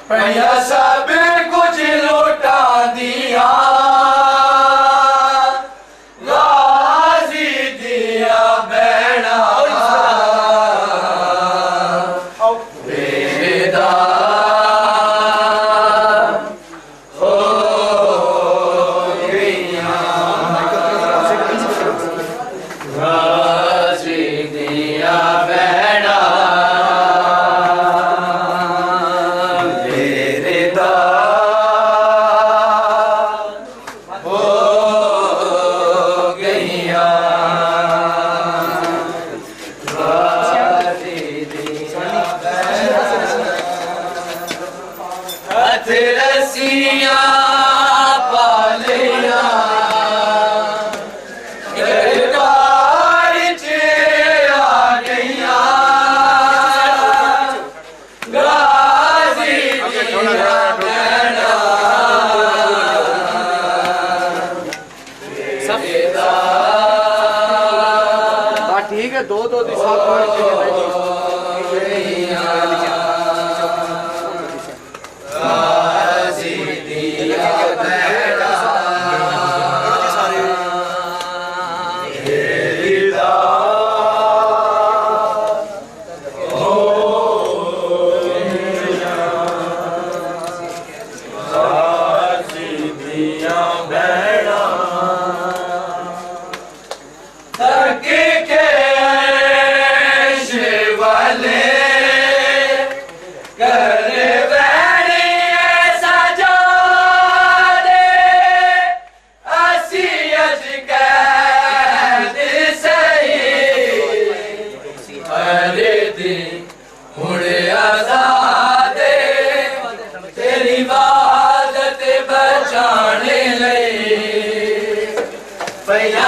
पैया सब कुछ लौटा दिया, गाजी दिया बैना बेदा हो गया। ठीक है, दो दो दिशा को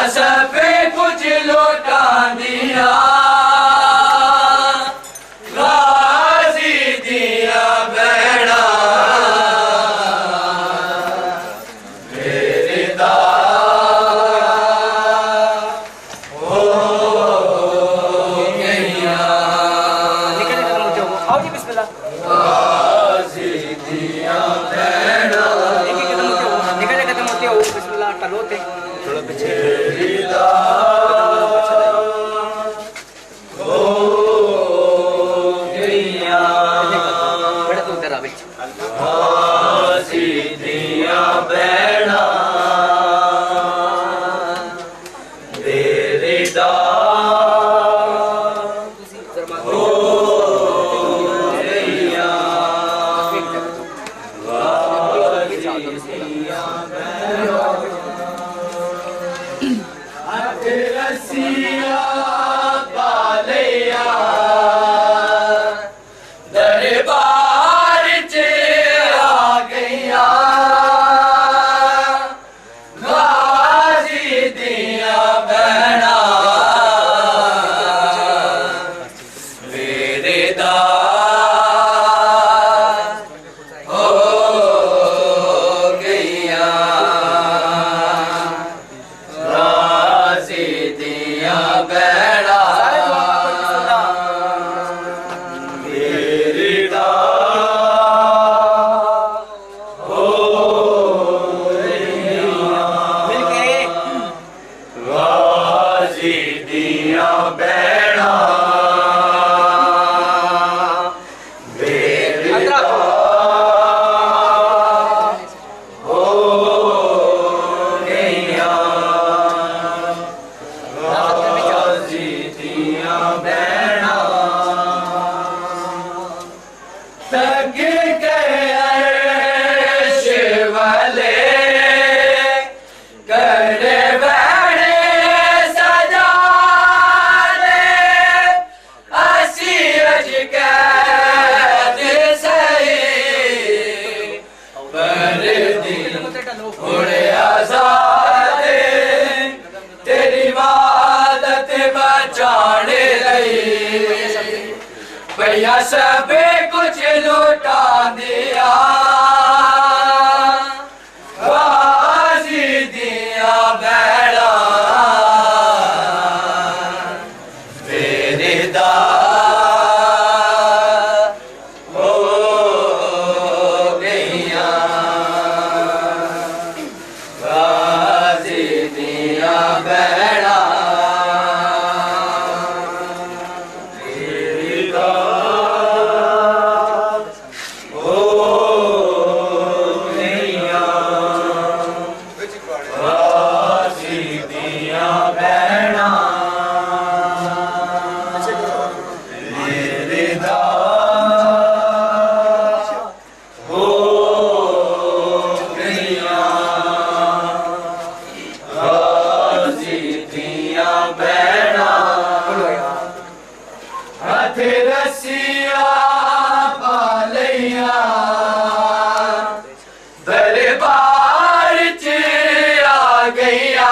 सब कुछ लौटा दिया गाजी दिया बेड़ा मेरे हो गया आओ जी बिस्मिल्लाह गाजी दिया बेड़ा निकल खत्म होते हो बिस्मिल्लाह टलोते थोड़ा पीछे भैया सब कुछ लौटा दिया गाजी दिया बेड़ा मेरे हो गया गाजी दिया बेड़ा रसिया पालिया दरबार च आ गया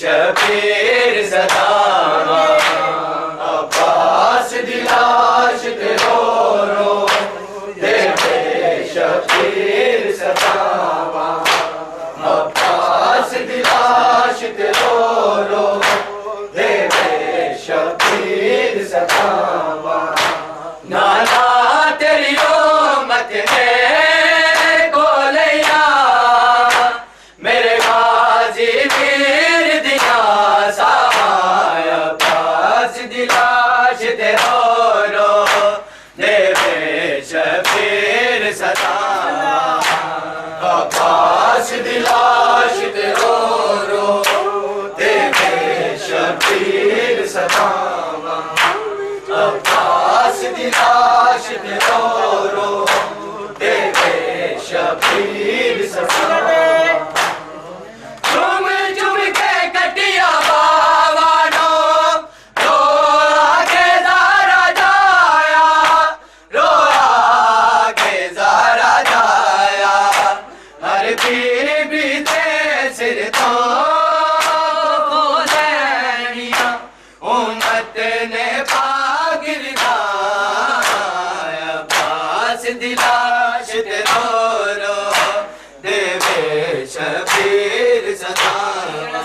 शबीर सदावा अब्बास दिलाश ते रो रो देवे शबीर सदावा अब्बास दिलाश ते रो रो देवे शबीर सदावा नाना तेरी उम्मत है कोलैया मेरे गाजी वीर दिया साया पास दिलाश ते रो रो देवे शबीर सदावा अब्बास दिलाश ते रो रो देवे शबीर सदावा अब्बास दिलाश ते रो रो देवे शबीर सदावा झूम झूम के कटिया बावानो रो आगे ज़रा जाया रो आगे ज़रा जाया हर बीबी ते सिर तो खोलैनिया उम्मत ने पागिर गाया पास दिलाश ते रो रो देवे शबीर सदावा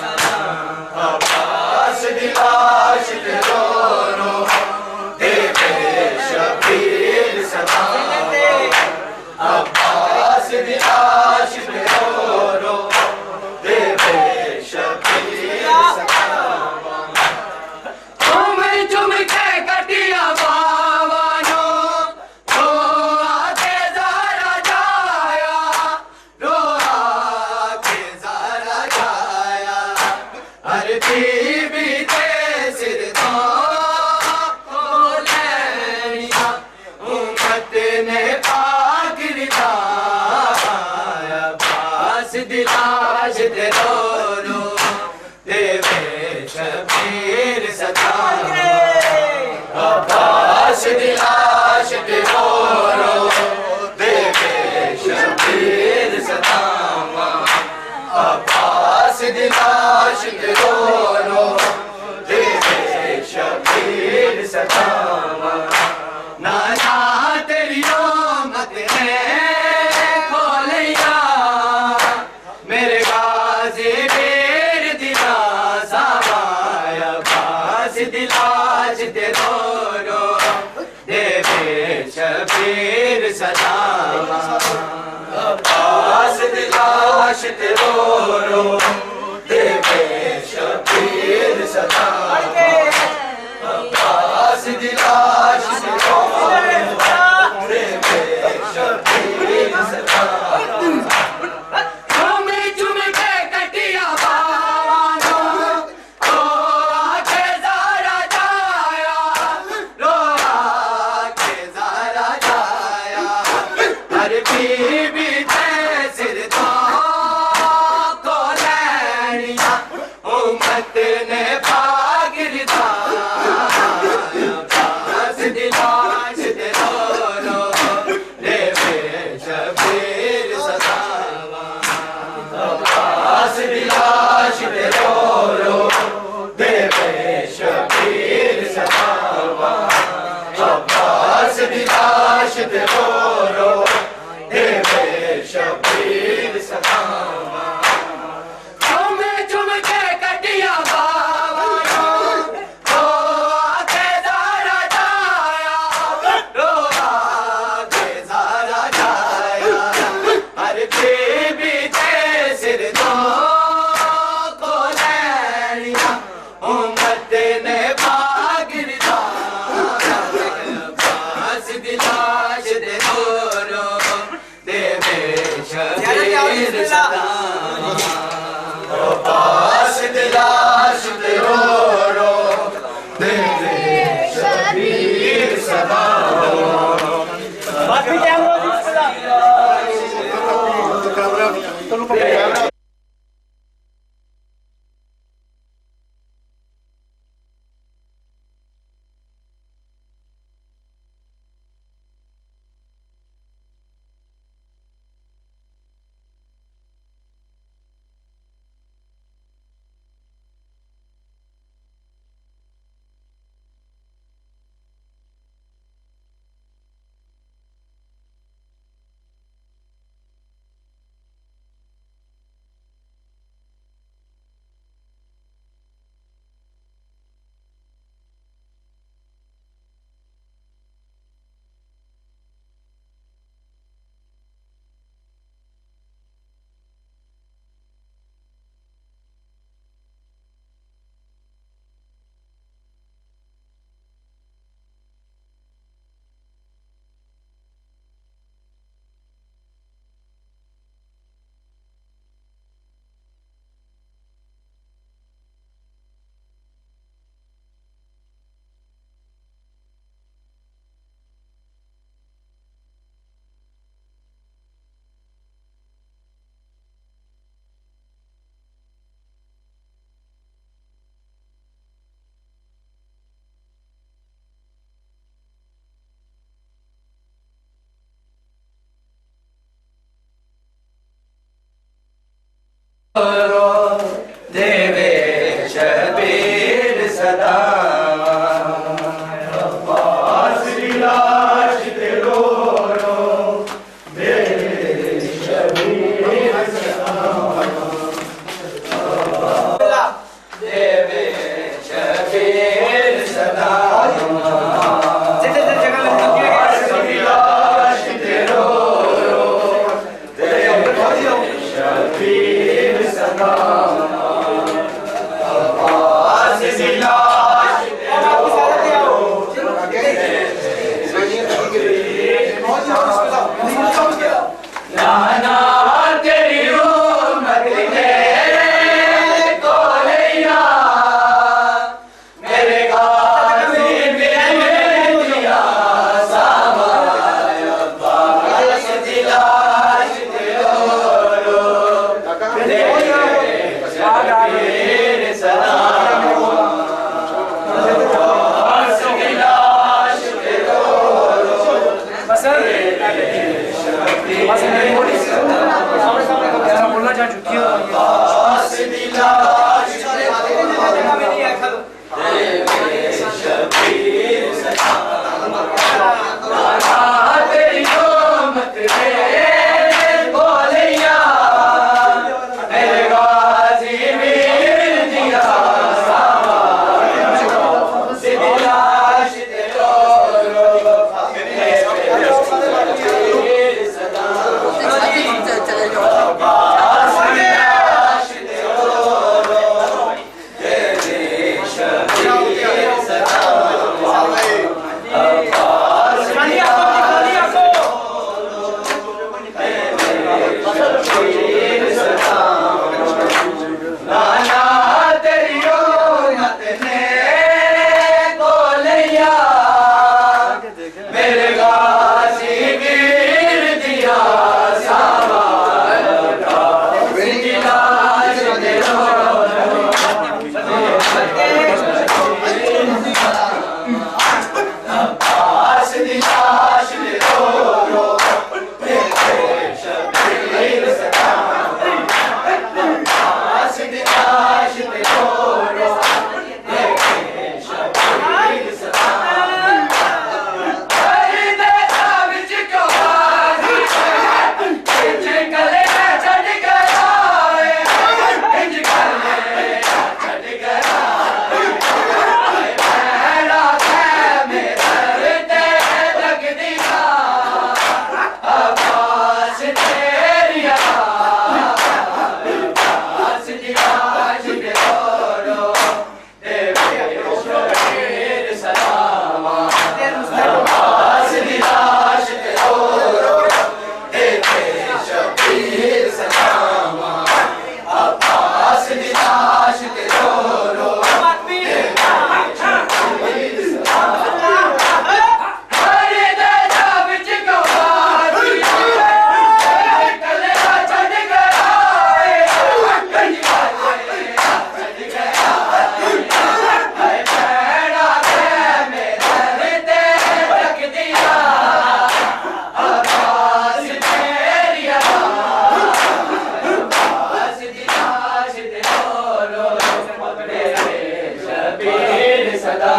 अब्बास दिलाश ते रो रो देवे शबीर सदावा अब्बास दिलाश ते रो रो देवे शबीर सदावा झूम झूम के कटिया बावानो रो आगे ज़रा जाया रो आगे ज़रा जाया हर बीबी ते सिर तो खोलैनिया उम्मत ने पागिर गाया पास दिलाश ते रो रो देवे शबीर सदावा अब्बास दिलाश ते रो रो देवे शबीर सदावा अब्बास दिलाश ते रो रो देवे शबीर सदावा नाना तेरी उम्मत है खोलैया मेरे गाजी वीर दिला सावाया पास दिलाश ते रो रो देवे शबीर सदावा अब्बास दिलाश ते रो रो देवे शबीर सदावा अब्बास दिलाश ते रो रो देवे शबीर सदावा झूम झूम के कटिया बावानो रो आगे ज़रा जाया रो आगे ज़रा जाया हर बीबी ते सिर तो खोलैनिया सदा अब्बास दी लाश ते रो रो मेरे शबीर सदा देवे शबीर सदा नाना तेरी उम्मत ने कोलैया मेरे गाजी में दिया सामाया अब्बास दी लाश ते रो रो शबीर सदा अब्बास दी लाश ते रो रो बोलना चाह चुकी हो अब्बास दी लाश ते रो रो शबीर सदा नाना तेरी उम्मत ने कोलैया मेरे गाजी मीर दिया सामाया अब्बास दी लाश ते रो रो शबीर सदा अब्बास दी लाश ते रो रो तेरे शबीर सदा अब्बास दी लाश शबीर सदा नाना तेरी उम्मत ने कोलैया मेरे गाजी वीर दिया सामाया अब्बास दी लाश ते रो रो अब्बास दी लाश ते रो रो शबीर सदा अब्बास दी लाश ते रो रो शबीर सदा हरी देशा विच क्यों बाजी इंज कले छड़ गया इंज कले छड़ गया भैड़ा थे मेरे ते लगदी अब्बास तेरी अब्बास दी लाश ते रो रो देवे शबीर सदा अब्बास दी लाश ते रो रो देवे शबीर सदा अब्बास दी लाश ते रो रो हरी देशा विच क्यों बाजी कले छड़ गया इंज कले छड़ गया भैड़ा थे मेरे ते लगदी अब्बास तेरी अब्बास दी लाश ते रो रो शबीर सदा